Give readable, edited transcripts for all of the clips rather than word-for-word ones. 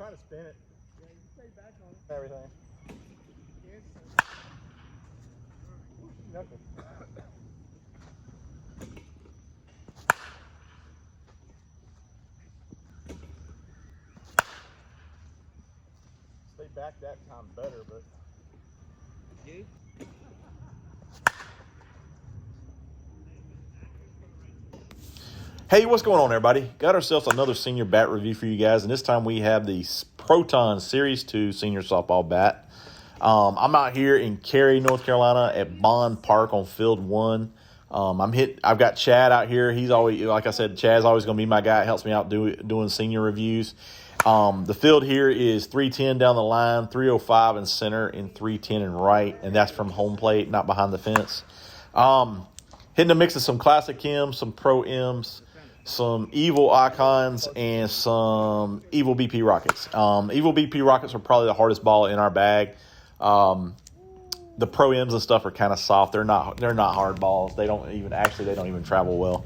trying to spin it. Yeah, you stay back on it. Everything. Yes, Nothing. Stay back that time better, but. you? Hey, what's going on, everybody? Got ourselves another senior bat review for you guys, and this time we have the Proton Series 2 senior softball bat. I'm out here in Cary, North Carolina at Bond Park on Field 1. I've got Chad out here. He's always, like I said, Chad's always going to be my guy. It helps me out doing senior reviews. The field here is 310 down the line, 305 in center, and 310 in right, and that's from home plate, not behind the fence. Hitting a mix of some classic M's, some Pro M's, some Evil Icons, and some Evil BP Rockets. Evil BP Rockets are probably the hardest ball in our bag. The Pro M's and stuff are kind of soft. They're not hard balls. They don't even travel well.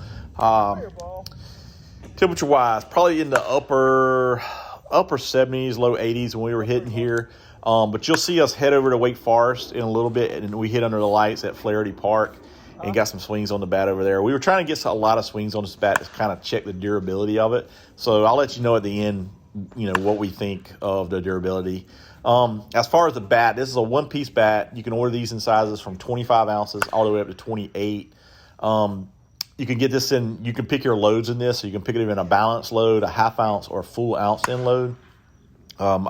Temperature wise, probably in the upper 70s, low 80s when we were hitting here. But you'll see us head over to Wake Forest in a little bit, and we hit under the lights at Flaherty Park and got some swings on the bat over there. We were trying to get a lot of swings on this bat to kind of check the durability of it. So I'll let you know at the end, what we think of the durability. As far as the bat, this is a one-piece bat. You can order these in sizes from 25 ounces all the way up to 28. You can get this in, you can pick your loads in this. So you can pick it in a balanced load, a half ounce, or a full ounce in load. I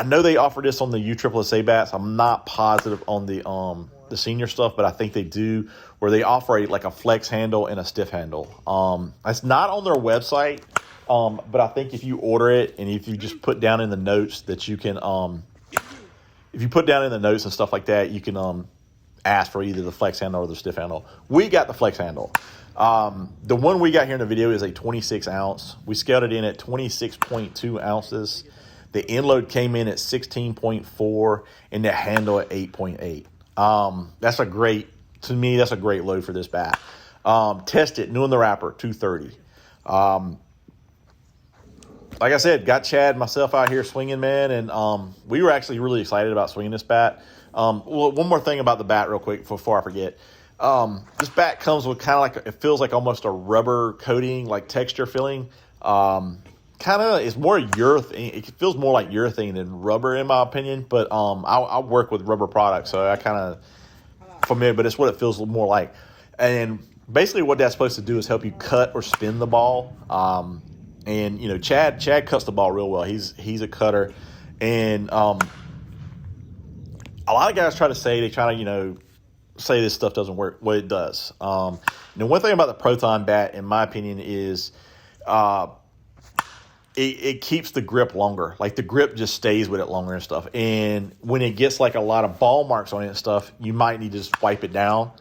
know they offer this on the USSSA bats. I'm not positive on the senior stuff, but I think they do, where they offer a flex handle and a stiff handle. It's not on their website, but I think if you order it and if you just put down in the notes that you can, if you put down in the notes and stuff like that, you can ask for either the flex handle or the stiff handle. We got the flex handle. The one we got here in the video is a 26 ounce. We scaled it in at 26.2 ounces. The end load came in at 16.4 and the handle at 8.8. That's a great load for this bat. Test it, new in the wrapper, 230. Like I said, got Chad and myself out here swinging, man, and we were actually really excited about swinging this bat. Well, one more thing about the bat real quick before I forget. This bat comes with it feels like almost a rubber coating, like texture feeling. It's more urethane. It feels more like urethane than rubber in my opinion, but I work with rubber products, so I kind of familiar, but it's what it feels more like. And basically what that's supposed to do is help you cut or spin the ball. And Chad cuts the ball real well. He's a cutter, and a lot of guys try to say say this stuff doesn't work. Well, it does. One thing about the Proton bat, in my opinion, is it keeps the grip longer. Like the grip just stays with it longer and stuff. And when it gets a lot of ball marks on it and stuff, you might need to just wipe it down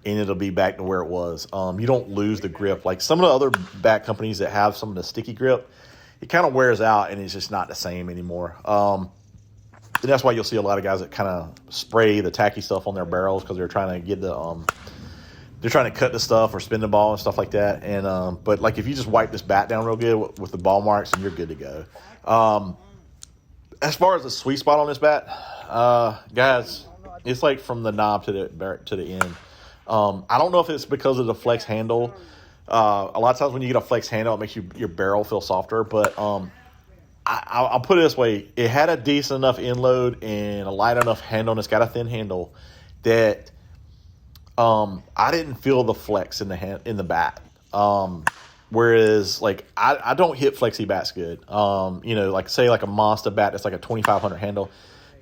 and it'll be back to where it was. You don't lose the grip. Like some of the other bat companies that have some of the sticky grip, it kind of wears out and it's just not the same anymore. And that's why you'll see a lot of guys that kind of spray the tacky stuff on their barrels because they're trying to get they're trying to cut the stuff or spin the ball and stuff like that. And but if you just wipe this bat down real good with the ball marks, and you're good to go. As far as the sweet spot on this bat, guys, it's from the knob to the end. I don't know if it's because of the flex handle. A lot of times when you get a flex handle, it makes your barrel feel softer. But I'll put it this way: it had a decent enough end load and a light enough handle, and it's got a thin handle that I didn't feel the flex in the bat. Whereas I don't hit flexy bats good. Say a monster bat that's like a 2500 handle.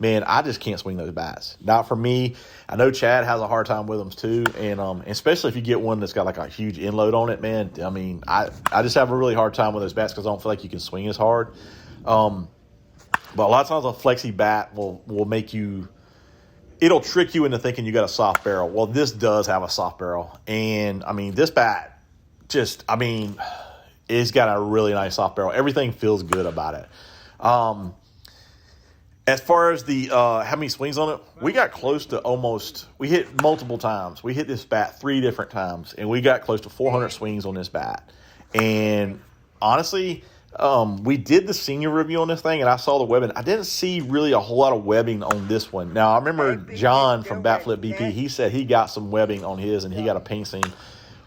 Man, I just can't swing those bats. Not for me. I know Chad has a hard time with them too, and especially if you get one that's got a huge end load on it, man. I mean, I just have a really hard time with those bats because I don't feel like you can swing as hard. But a lot of times a flexi bat will make you. It'll trick you into thinking you got a soft barrel. Well, this does have a soft barrel, and I mean this bat it's got a really nice soft barrel. Everything feels good about it. As far as the how many swings on it, we got close to we hit multiple times. We hit this bat 3 different times, and we got close to 400 swings on this bat. And honestly, we did the senior review on this thing, and I saw the webbing. I didn't see really a whole lot of webbing on this one. Now, I remember John from Batflip BP, he said he got some webbing on his, and he got a paint seam.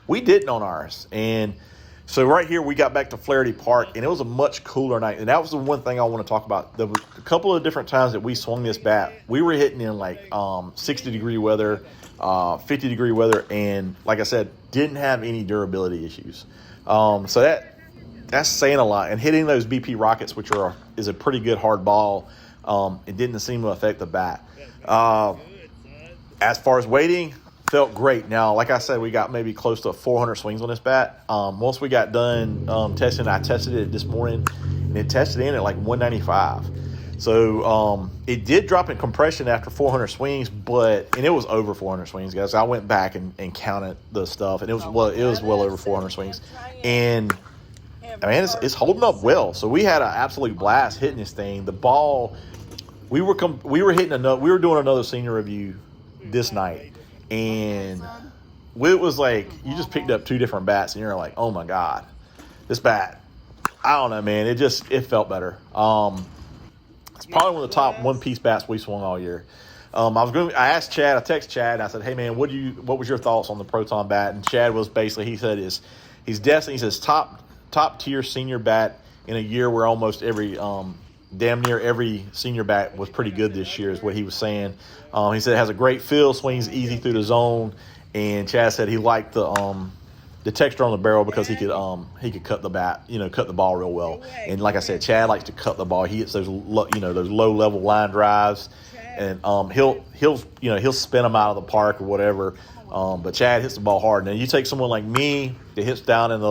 We didn't on ours. And so right here, we got back to Flaherty Park, and it was a much cooler night. And that was the one thing I want to talk about. There was a couple of different times that we swung this bat. We were hitting in like 60-degree weather, 50-degree weather, and like I said, didn't have any durability issues. So that's saying a lot. And hitting those BP rockets, which is a pretty good hard ball, it didn't seem to affect the bat. As far as weighting, felt great. Now, like I said, we got maybe close to 400 swings on this bat. Once we got done testing, I tested it this morning, and it tested in at like 195. So it did drop in compression after 400 swings, and it was over 400 swings, guys. I went back and counted the stuff, and it was well over 400 swings. And I mean, it's holding up well. So we had an absolute blast hitting this thing. The ball, we were doing another senior review this night, and it was like you just picked up two different bats, and you're like, oh my god, this bat, I don't know, man. It felt better. It's probably one of the top one-piece bats we swung all year. I asked Chad, I texted Chad, and I said, hey man, what was your thoughts on the Proton bat? And Chad was basically, he said he's definitely, he says top tier senior bat in a year where almost damn near every senior bat was pretty good this year, is what he was saying. He said it has a great feel, swings easy through the zone, and Chad said he liked the texture on the barrel because he could cut the bat, cut the ball real well. And like I said, Chad likes to cut the ball. He hits those low level line drives, and he'll spin them out of the park or whatever. But Chad hits the ball hard. Now you take someone like me that hits down in the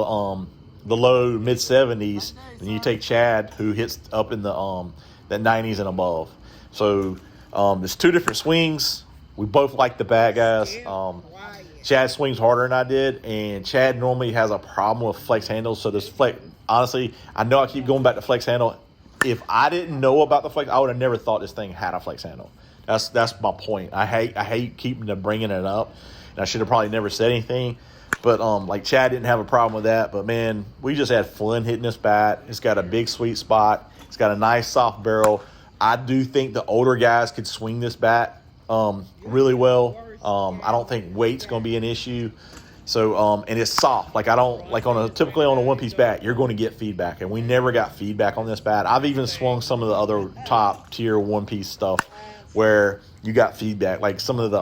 low mid 70s, and you take Chad who hits up in the 90s and above. So there's two different swings. We both like the bat, guys. Chad swings harder than I did, and Chad normally has a problem with flex handles. So this flex, honestly, I know I keep going back to flex handle. If I didn't know about the flex, I would have never thought this thing had a flex handle. That's my point. I hate bringing it up, and I should have probably never said anything. But like Chad didn't have a problem with that. But man, we just had fun hitting this bat. It's got a big sweet spot. It's got a nice soft barrel. I do think the older guys could swing this bat really well. I don't think weight's going to be an issue. So and it's soft. Typically on a one-piece bat, you're going to get feedback, and we never got feedback on this bat. I've even swung some of the other top tier one-piece stuff where you got feedback, like some of the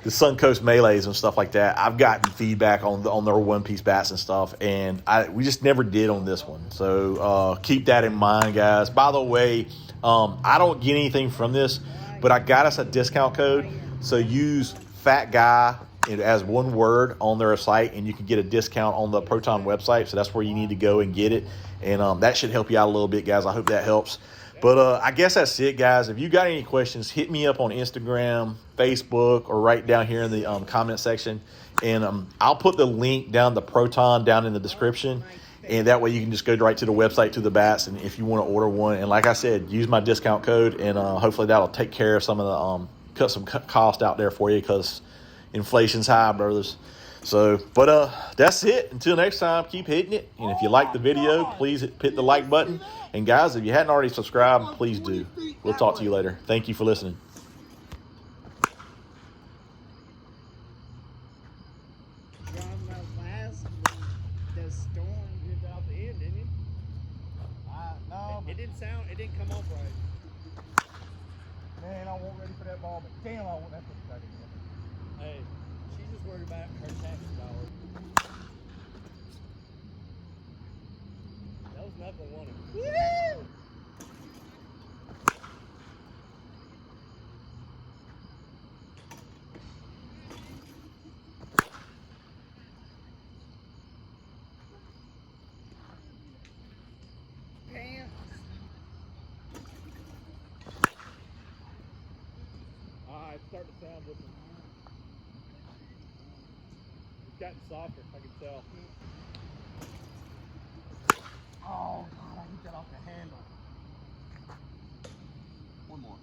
Suncoast Melees and stuff like that. I've gotten feedback on their one-piece bats and stuff, and we just never did on this one. So keep that in mind, guys. By the way, I don't get anything from this, but I got us a discount code. So use fatguy as one word on their site, and you can get a discount on the Proton website. So that's where you need to go and get it, and that should help you out a little bit, guys. I hope that helps. But I guess that's it, guys. If you got any questions, hit me up on Instagram, Facebook, or right down here in the comment section. And I'll put the link down, the Proton, down in the description. And that way you can just go right to the website, to the bats, and if you want to order one. And like I said, use my discount code, and hopefully that'll take care of some of the cut some cost out there for you, because inflation's high, brothers. So, but that's it. Until next time, keep hitting it. And if you like the video, please hit the like button. And guys, if you hadn't already subscribed, please do. We'll talk to you later. Thank you for listening. Driving out fast, the storm did out the end, didn't it? No, It didn't come off right. man, I wasn't ready for that ball, but damn, I want that push back again. Hey, she's just worried about her tax dollars. That was nothing wanted. Woo! Pants. It's starting to sound different. It's gotten softer, I can tell. Oh, God, I hit that off the handle. One more.